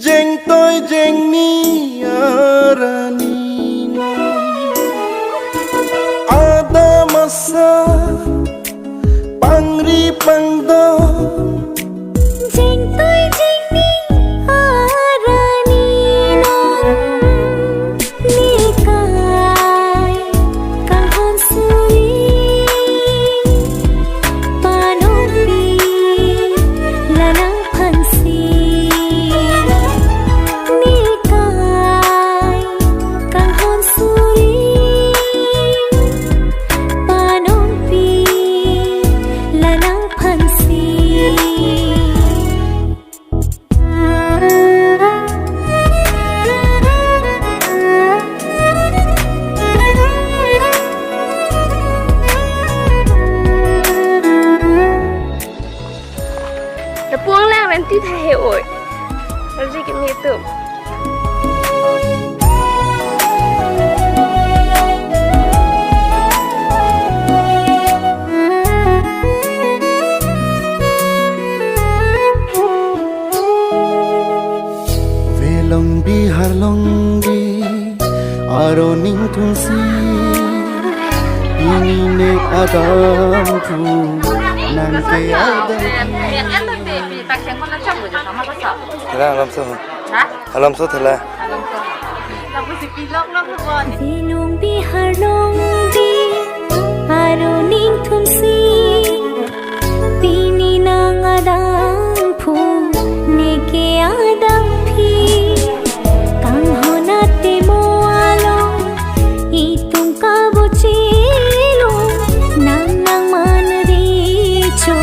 jeng tôi jeng ni arani ada masa pangri pangdom jeng tôi jeng ni arani nikai kahon suri panopi lanang pansi nikai kahon suri panopi lanang pansi. Đã buông lang lên tí thầy ổi. Nó gì cái mẹ tưởng. về lòng bi har lòng bi aro ning thung si ini ne adam thu nang ke adam Miệng em thật vì bạch trắng con nó chậm của chúng nó mà có sợ. thế là làm sao Hả? làm sao thế là Làm sao? Làm cái gì kỳ lắm lắm luôn. Vinung bihar long di aro ning thun si pini nang adang phu neke adang phi kang honate mo along itung kabuchilo nang nang man ri cho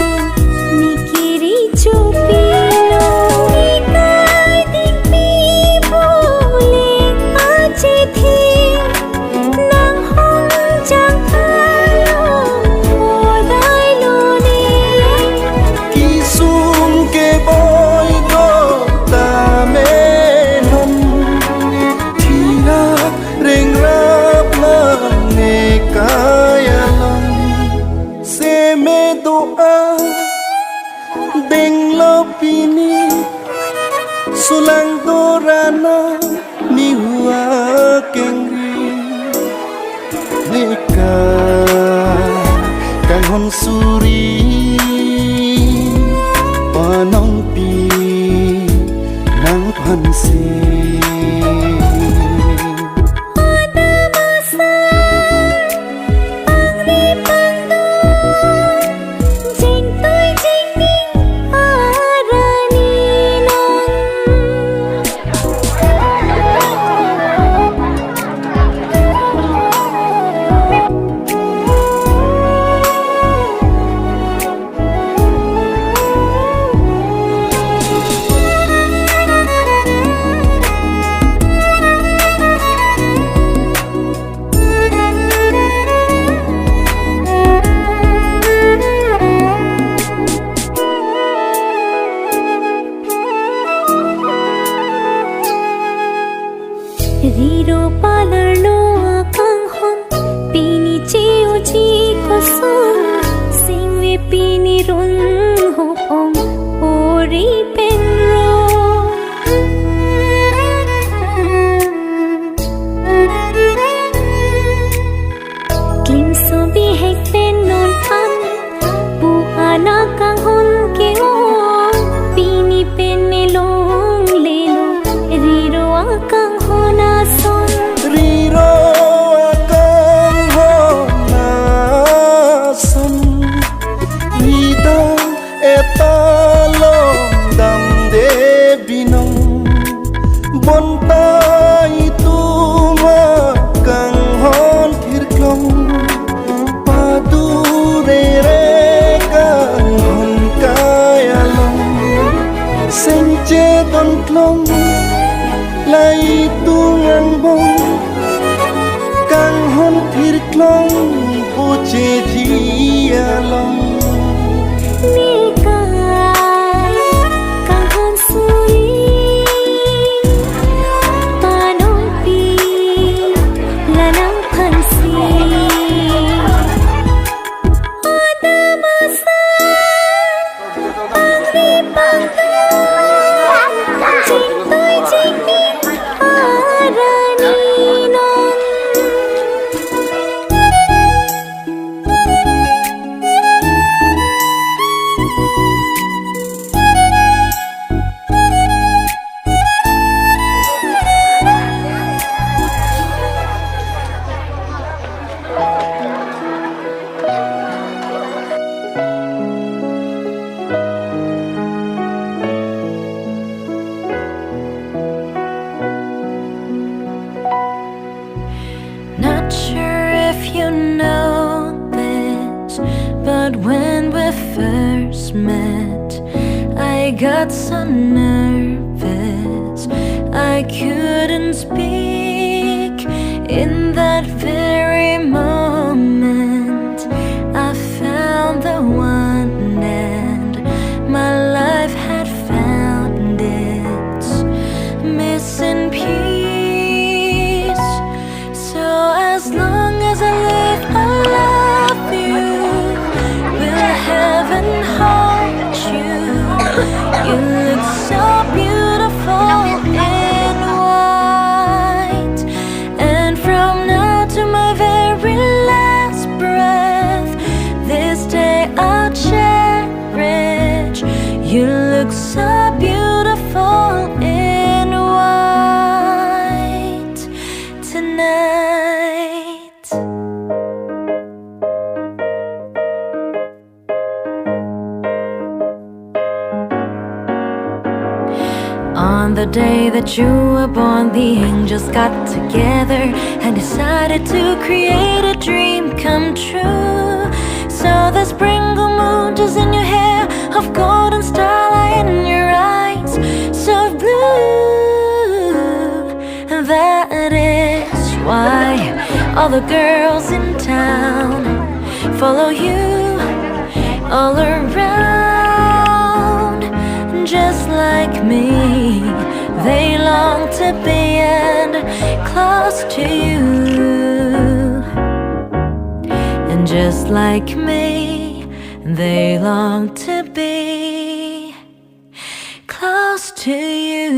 nikiri cho pilo nikai ding pi bole ache thi nang hong chang alo dai lo ni kisum ke boy do ta me nom thina ring rap la ne kaya long se me do a deng lo pini sulang dorana ni hua kengri nika kang hon suri panong pi nang phan si ada masa pangri pangdo jeng tôi jeng ning arani non Riro palar lo akang hon pini chiu chi ko son singwe pini run ho pom ori pen ro klim so bi hek pen non pan bu ana kang hon ke o pini pen ne long le lo riro akang hona son riro akang hona son rida etalong dam de binong bonta itu makang hon thirklong padu re kang hon kaya long senche don klong lai tungang bong kang hon thir klong puche dia long nikai kang hon suri panong pi lanang pansi ada masa pangri pangdo got so nervous I couldn't speak. In that very moment I found the one, and my life had found its missing piece. So as long as I live, I love you. Will heaven hold you? You look so beautiful in white. And from now to my very last breath, this day I'll cherish. You look so beautiful in white tonight. On the day that you were born, the angels got together and decided to create a dream come true. So the sprinkle moon is in your hair, of golden starlight in your eyes, so blue. And that is why all the girls in town follow you all around. Just like me, they long to be and close to you. And just like me, they long to be close to you.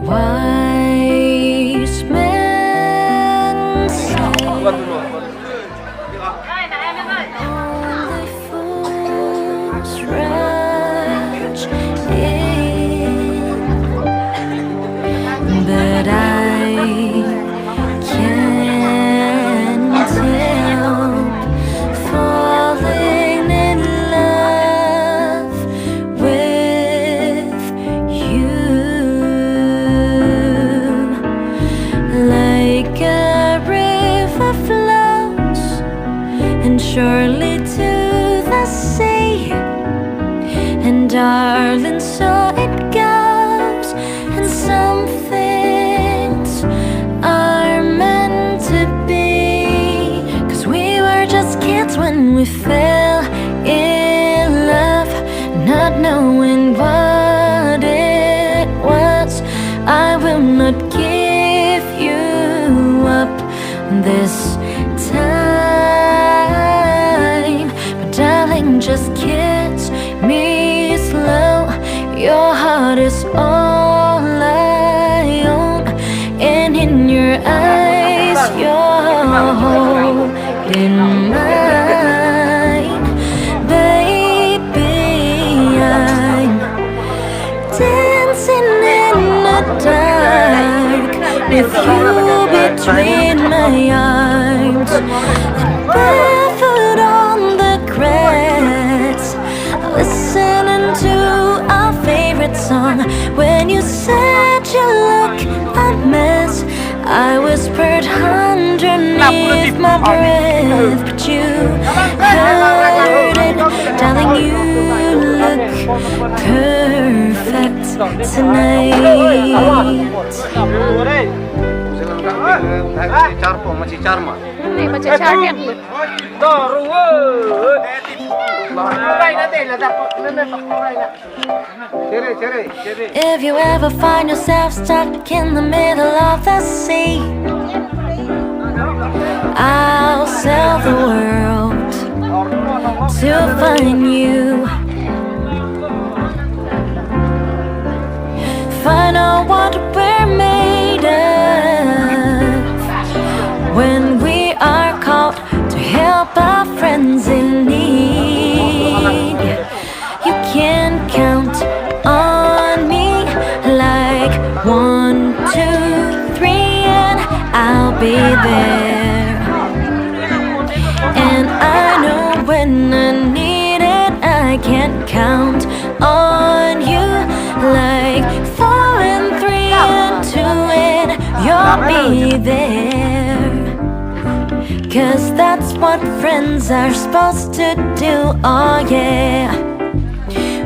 Wise men say only fools rush in, but I can't help falling in love with you. Like a river flows and surely to the sea, and darling, so it goes. And some things are meant to be, 'cause we were just kids when we fell in love, not knowing what it was. I will not give you up this time, but darling, just kiss me slow. Your heart is all I own, and in your eyes you're holding mine. Baby, I'm dancing in the dark with you between my arms, and barefoot on the grass, listening to our favorite song. When you said you look a mess, I whispered underneath my breath, but you heard it. Darling, you look perfect tonight. Này mà chạy chạy If you ever find yourself stuck in the middle of the sea, I'll sail the world to find you. Find out what we're made of when we are called to help our friends in need. You can count on me like 1, 2, 3, and I'll be there. And I know when I need it, I can count on you like 4 and 3 and 2, and you'll be there. 'cause that's what friends are supposed to do. Oh yeah.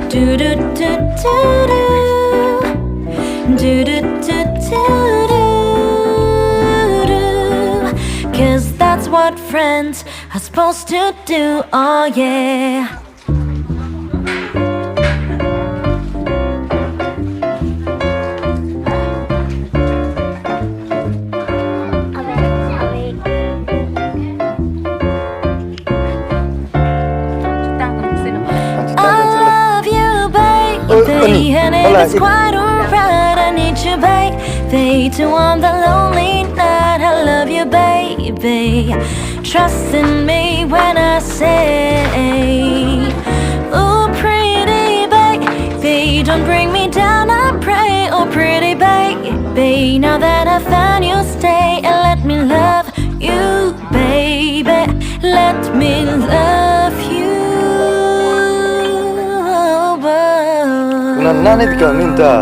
Do do do do do. Do do do do do do. 'Cause that's what friends are supposed to do. Oh yeah. Love you, baby, and if it's quite alright, I need you, baby, to on the lonely night. I love you, baby. Trust in me when I say, oh, pretty baby, don't bring me down, I pray. Oh, pretty baby, now that I found you, stay and let me love you, baby. Let me love you. Una nani di ka minta